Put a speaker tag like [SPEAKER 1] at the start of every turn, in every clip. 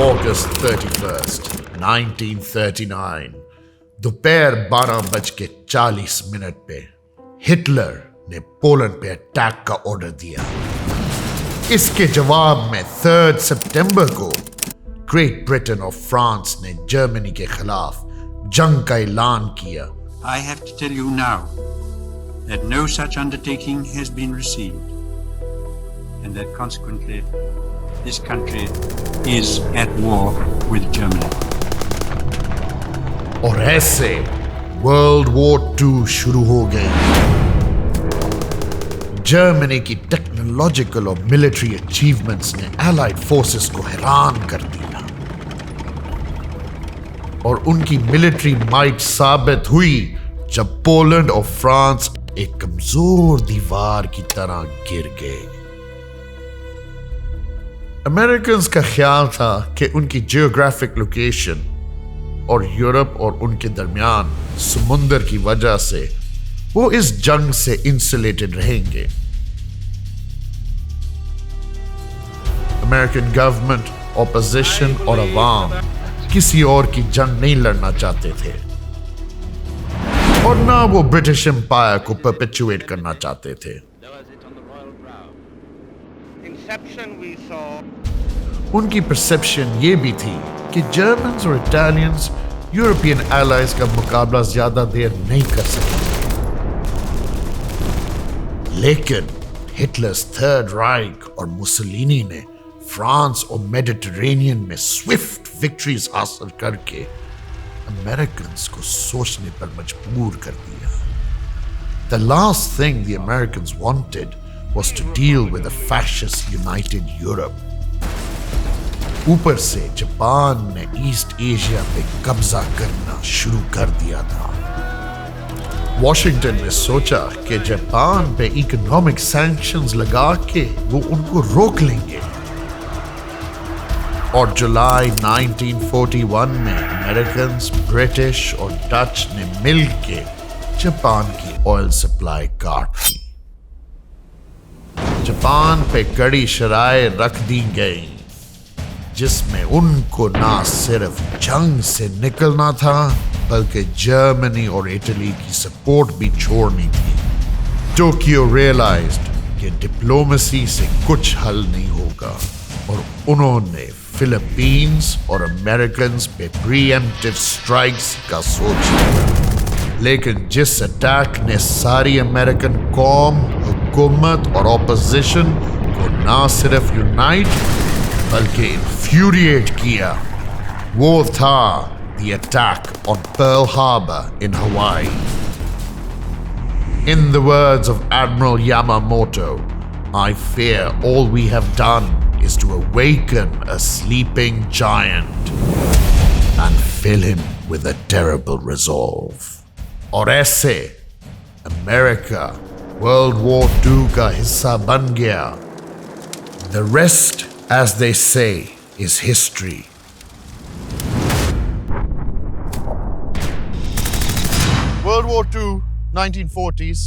[SPEAKER 1] August 31st, 1939, दोपहर 12:40 पे Hitler ने पोलैंड पे अटैक का ऑर्डर दिया। इसके जवाब में 3 सितंबर को ग्रेट ब्रिटेन और फ्रांस ने जर्मनी के खिलाफ जंग का ऐलान किया।
[SPEAKER 2] I have to tell you now that no such undertaking has been received, and that consequently this country is at war with Germany.
[SPEAKER 1] और ऐसे वर्ल्ड वॉर 2 शुरू हो गई। जर्मनी की टेक्नोलॉजिकल और मिलिट्री अचीवमेंट्स ने एलाइड फोर्सेस को हैरान कर दिया और उनकी मिलिट्री माइट साबित हुई जब पोलैंड और फ्रांस एक कमजोर दीवार की तरह गिर गए। अमेरिकन्स का ख्याल था कि उनकी जियोग्राफिक लोकेशन और यूरोप और उनके दरमियान समुंदर की वजह से वो इस जंग से इंसुलेटेड रहेंगे। अमेरिकन गवर्नमेंट, ऑपोजिशन और अवाम किसी और की जंग नहीं लड़ना चाहते थे और ना वो ब्रिटिश एम्पायर को परपेचुएट करना चाहते थे। उनकी परसेप्शन ये भी थी कि जर्मन्स और इटालियंस यूरोपियन एलाइज का मुकाबला ज्यादा देर नहीं कर सकेंगे। लेकिन हिटलर्स थर्ड राइख और मुसोलिनी ने फ्रांस और मेडिटरेनियन में स्विफ्ट विक्ट्रीज हासिल करके अमेरिकन्स को सोचने पर मजबूर कर दिया। The last thing the Americans wanted was to deal with a fascist United Europe. ऊपर से जापान ने ईस्ट एशिया पे कब्जा करना शुरू कर दिया था। वॉशिंगटन ने सोचा कि जापान पे इकोनॉमिक सैंक्शंस लगा के वो उनको रोक लेंगे और जुलाई 1941 में अमेरिकन्स, ब्रिटिश और डच ने मिलके जापान की ऑयल सप्लाई काट दी। जापान पे कड़ी शराय रख दी गई जिसमें उनको ना सिर्फ जंग से निकलना था बल्कि जर्मनी और इटली की सपोर्ट भी छोड़नी थी। टोक्यो रियलाइज्ड कि डिप्लोमेसी से कुछ हल नहीं होगा और उन्होंने फिलीपींस और अमेरिकन्स पे प्रीएम्प्टिव स्ट्राइक्स का सोचा। लेकिन जिस अटैक ने सारी अमेरिकन कौम, हुकूमत और ऑपोजिशन को ना सिर्फ यूनाइट बल्कि इंफ्यूरिएट किया, वो था the attack on Pearl Harbor in Hawaii. In the words of Admiral Yamamoto, I fear all we have done is to awaken a sleeping giant and fill him with a terrible resolve. और ऐसे America World War II का हिस्सा बन गया। The rest, as they say, is history. World War II, 1940s.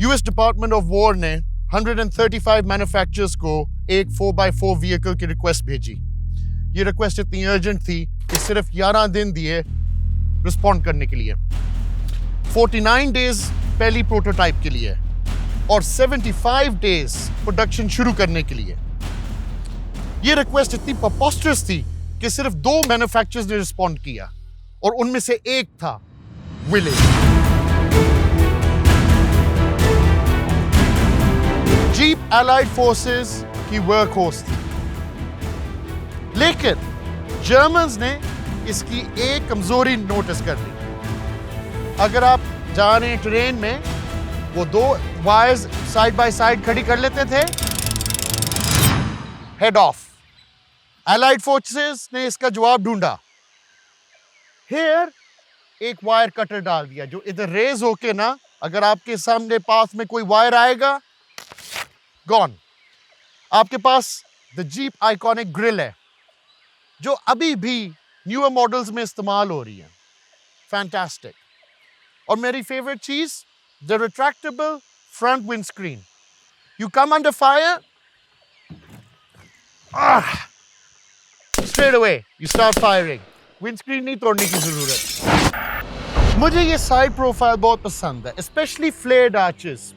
[SPEAKER 1] U.S Department of War ने 135 manufacturers को एक 4x4 vehicle की रिक्वेस्ट भेजी। ये रिक्वेस्ट इतनी अर्जेंट थी कि सिर्फ 11 दिन दिए रिस्पॉन्ड करने के लिए, 49 डेज पहली प्रोटोटाइप के लिए और 75 डेज प्रोडक्शन शुरू करने के लिए। ये रिक्वेस्ट इतनी प्रोपोस्टरस थी कि सिर्फ 2 मैन्युफैक्चरर्स ने रिस्पॉन्ड किया और उनमें से एक था Willys। जीप एलाइड फोर्सेस की वर्कहॉर्स थी, लेकिन जर्मन्स ने इसकी एक कमजोरी नोटिस कर ली। अगर आप जा रहे हैं ट्रेन में, वो 2 वायर्स साइड बाय साइड खड़ी कर लेते थे, हेड ऑफ। एलाइड फोर्सेस ने इसका जवाब ढूंढा, हियर एक वायर कटर डाल दिया जो इधर रेज होके ना, अगर आपके सामने पास में कोई वायर आएगा, गॉन। आपके पास द जीप आइकॉनिक ग्रिल है जो अभी भी न्यूअर मॉडल्स में इस्तेमाल हो रही है। फैंटास्टिक। और मेरी फेवरेट चीज, the retractable front wind screen. You come under fire, straight away you start firing. Windscreen नहीं तोड़ने की जरूरत। मुझे ये साइड प्रोफाइल बहुत पसंद है, स्पेशली फ्लेयर्ड आर्चेस।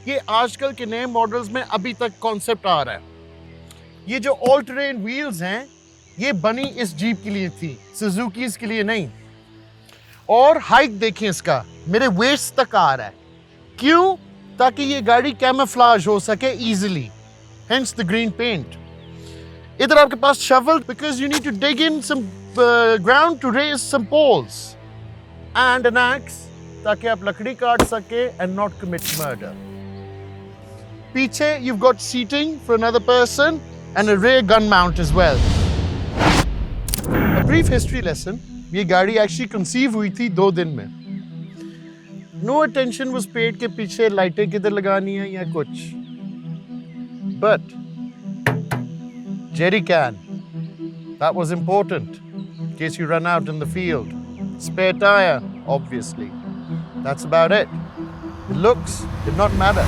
[SPEAKER 1] ये आजकल के नए मॉडल्स में अभी तक कॉन्सेप्ट आ रहा है। ये जो ऑल टेरेन व्हील्स हैं, ये बनी इस जीप के लिए थी, सुजुकीज के लिए नहीं। और हाइट देखें इसका, मेरे वेस्ट तक आ रहा है। क्यों? ताकि ये गाड़ी कैमोफ्लेज हो सके easily, hence the green paint. इधर आपके पास shovel, because you need to dig in some ground to raise some poles, and an axe, ताकि आप लकड़ी काट सके एंड नॉट कमिट मर्डर। पीछे you've got seating for another person and a rear gun mount as well. A brief history lesson. ये गाड़ी actually conceive हुई थी 2 दिन में। No attention was paid के पीछे लाइटें किधर लगानी है या कुछ। But jerry can, that was important in case you run out in the field. Spare tire, obviously. That's about it. The looks did not matter.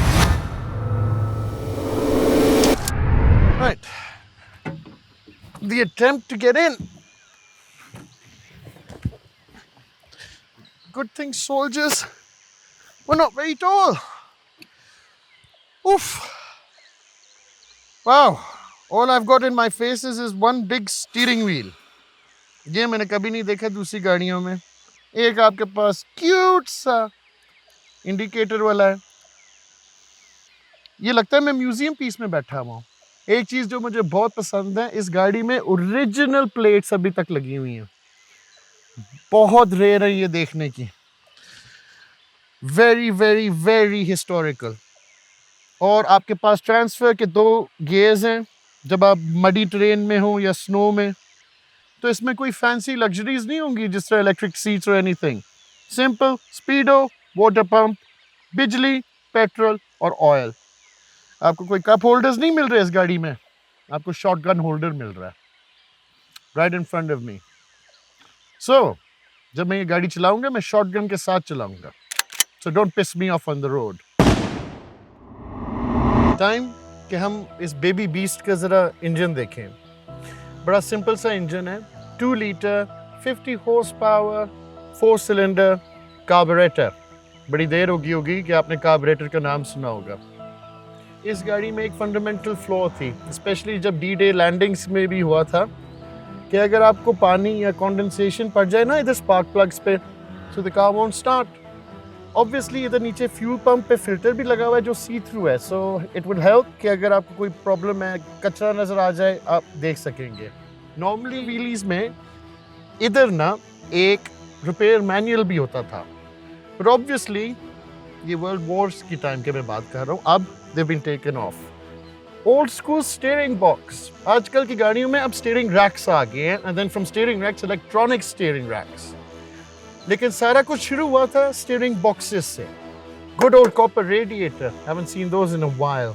[SPEAKER 1] Right. The attempt to get in. Good thing soldiers were not very tall. Oof. Wow. All I've got in my faces is one big steering wheel. ये मैंने कभी नहीं देखा दूसरी गाड़ियों में। एक आपके पास क्यूट सा इंडिकेटर वाला है। ये लगता है मैं म्यूजियम पीस में बैठा हुआ हूँ। एक चीज जो मुझे बहुत पसंद है, इस गाड़ी में ओरिजिनल प्लेट्स अभी तक लगी हुई हैं। बहुत रेयर है ये देखने की। Very very very historical. और आपके पास ट्रांसफर के 2 गियर्स हैं जब आप मडी ट्रेन में हो या स्नो में। तो इसमें कोई फैंसी लग्जरीज नहीं होंगी जिस तरह इलेक्ट्रिक सीट्स और एनीथिंग। सिंपल स्पीडो, वाटर पंप, बिजली, पेट्रोल और ऑयल। आपको कोई कप होल्डर्स नहीं मिल रहे इस गाड़ी में, आपको शॉटगन होल्डर मिल रहा है right in front of me. So जब मैं ये गाड़ी चलाऊंगा, मैं शॉटगन के साथ चलाऊंगा। So don't piss me off on the road. Time कि हम इस बेबी बीस्ट का जरा इंजन देखें। बड़ा सिंपल सा इंजन है, 2 litre, 50 horse power, 4 cylinder carburettor. बड़ी देर होगी कि आपने कार्बोरेटर का नाम सुना होगा। इस गाड़ी में एक फंडामेंटल फ्लॉ थी, स्पेशली जब डी-डे लैंडिंग्स में भी हुआ था, कि अगर आपको पानी या कंडेंसेशन पड़ जाए ना इधर स्पार्क प्लग्स पे, so the car won't start. Obviously इधर नीचे फ्यूल पंप पे फिल्टर भी लगा हुआ है जो सी थ्रू है, सो इट विल हेल्प कि अगर आपको कोई प्रॉब्लम है, कचरा नज़र आ जाए, आप देख सकेंगे। नॉर्मली व्हीलीज में इधर ना एक रिपेयर मैनुअल भी होता था, बट ऑब्वियसली ये वर्ल्ड वॉर्स की टाइम के मैं बात कर रहा हूँ, अब they've been taken off. Old school steering box. आजकल की गाड़ियों में अब steering racks आ गए हैं, and then from steering racks, electronic steering racks. लेकिन सारा कुछ शुरू हुआ था steering boxes से. Good old copper radiator. Haven't seen those in a while.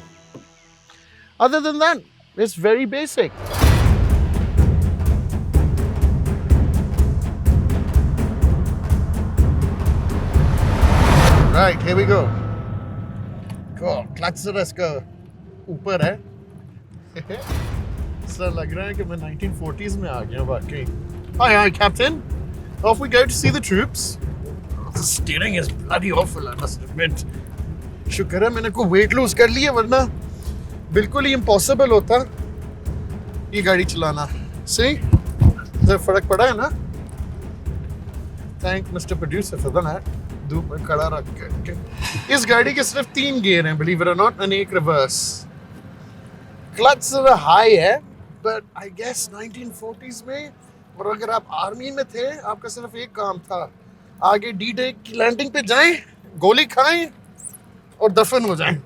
[SPEAKER 1] Other than that, it's very basic. Right, here we go. Clutch जरा इसका ऊपर है। ऐसा लग रहा है कि मैं 1940s में आ गया वाकई। Hi, Captain. Off we go to see the troops. The steering is bloody awful, I must admit. शुक्र है मैंने को वेट लूज कर लिया, वरना बिल्कुल ही इम्पॉसिबल होता ये गाड़ी चलाना। See? जरा फर्क पड़ा है ना? Thank Mr. Producer for that. धूप में खड़ा रख के। इस गाड़ी के सिर्फ 3 गियर हैं, believe it or not, and एक रिवर्स। क्लच जरा हाई है, but I guess 1940s में, और अगर आप आर्मी में थे, आपका सिर्फ एक काम था, आगे डी-डे की लैंडिंग पे जाएं, गोली खाएं और दफन हो जाएं।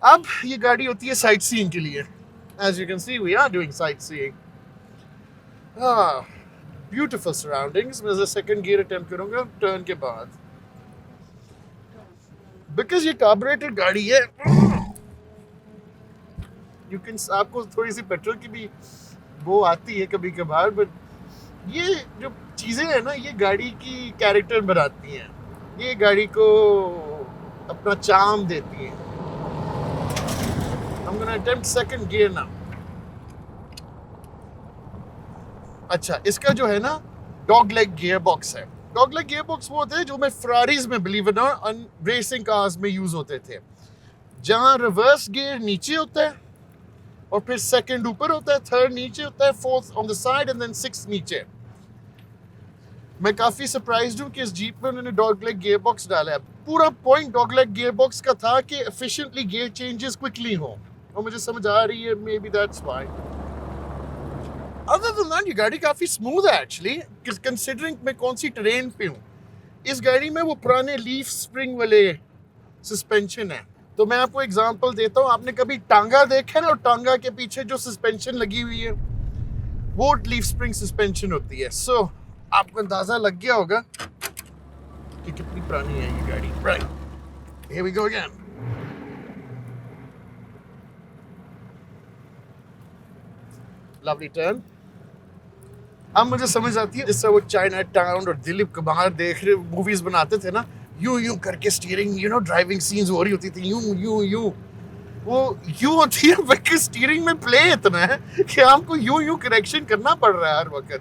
[SPEAKER 1] अब ये गाड़ी होती है साइट सीइंग के लिए। As you can see, we are doing sightseeing. Beautiful surroundings. मैं जरा सेकंड गियर अटेम्प्ट करूंगा टर्न के बाद, बिकॉज ये कार्बोरेटर गाड़ी है। यू कैन, आपको थोड़ी सी पेट्रोल की भी वो आती है कभी कभार, बट ये जो चीज़ें हैं ना, ये गाड़ी की कैरेक्टर बनाती हैं, ये गाड़ी को अपना चार्म देती हैं। I'm gonna attempt second gear now. अच्छा, इसका जो है ना डॉग लेग गियर बॉक्स है। डॉग लेग गियर बॉक्स वो होते हैं जो मैं फरारीज में बिलीव इट और रेसिंग कार्स में यूज होते थे, जहां रिवर्स गियर नीचे होता है और फिर सेकंड ऊपर होता है, थर्ड नीचे होता है, fourth on the side and then sixth नीचे। मैं काफी सरप्राइज्ड हूं कि इस जीप में उन्होंने डॉग लेग गियर बॉक्स डाला है। पूरा point dog leg gear box का था कि एफिशिएंटली गियर चेंजेस क्विकली हो, और मुझे समझ आ रही है may be that's why. Other than that ये गाड़ी काफी स्मूथ है एक्चुअली, कंसीडरिंग मैं कौन सी ट्रेन पे हूँ। इस गाड़ी में वो पुराने लीफ स्प्रिंग वाले सस्पेंशन है। तो मैं आपको एग्जांपल देता हूँ, आपने कभी टांगा देखा है ना, और टांगा के पीछे जो सस्पेंशन लगी हुई है वो लीफ स्प्रिंग सस्पेंशन होती है। सो आपको अंदाजा लग गया होगा कि कितनी पुरानी है ये गाड़ी। Right, here we go again. Lovely turn. अब मुझे समझ आती है जिससे वो चाइना टाउन और दिलीप कुमार देख रहे मूवीज बनाते थे ना, यूं यूं करके steering, you know driving scenes हो रही होती थी यूं यूं यूं। वो यूं होती है बिकॉज़ स्टीयरिंग में प्ले इतना है कि आपको यूं यूं करेक्शन करना पड़ रहा है हर वक्त।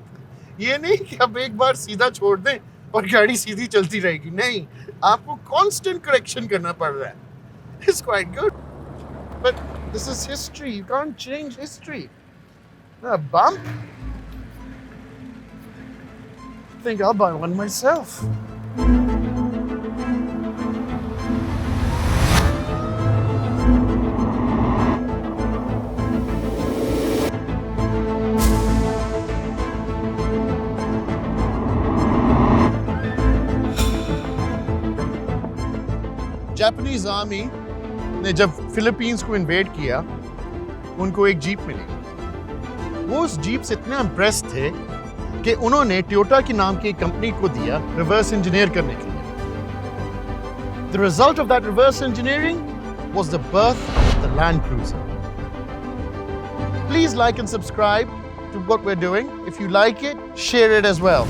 [SPEAKER 1] ये नहीं कि आप एक बार सीधा छोड़ दें और गाड़ी सीधी चलती रहेगी, नहीं, आपको कांस्टेंट करेक्शन करना पड़ रहा है। It's quite good, but this is history, you can't change history. A bump? I think I'll buy one myself. Japanese army ने जब फिलीपींस को इन्वेड किया, उनको एक जीप मिली। वो उस जीप से इतने इम्प्रेस थे कि उन्होंने टोयोटा की नाम की एक कंपनी को दिया रिवर्स इंजीनियर करने के लिए। The result of that reverse engineering was the birth of the land cruiser. Please like and subscribe to what we're doing. If you like it, share it as well.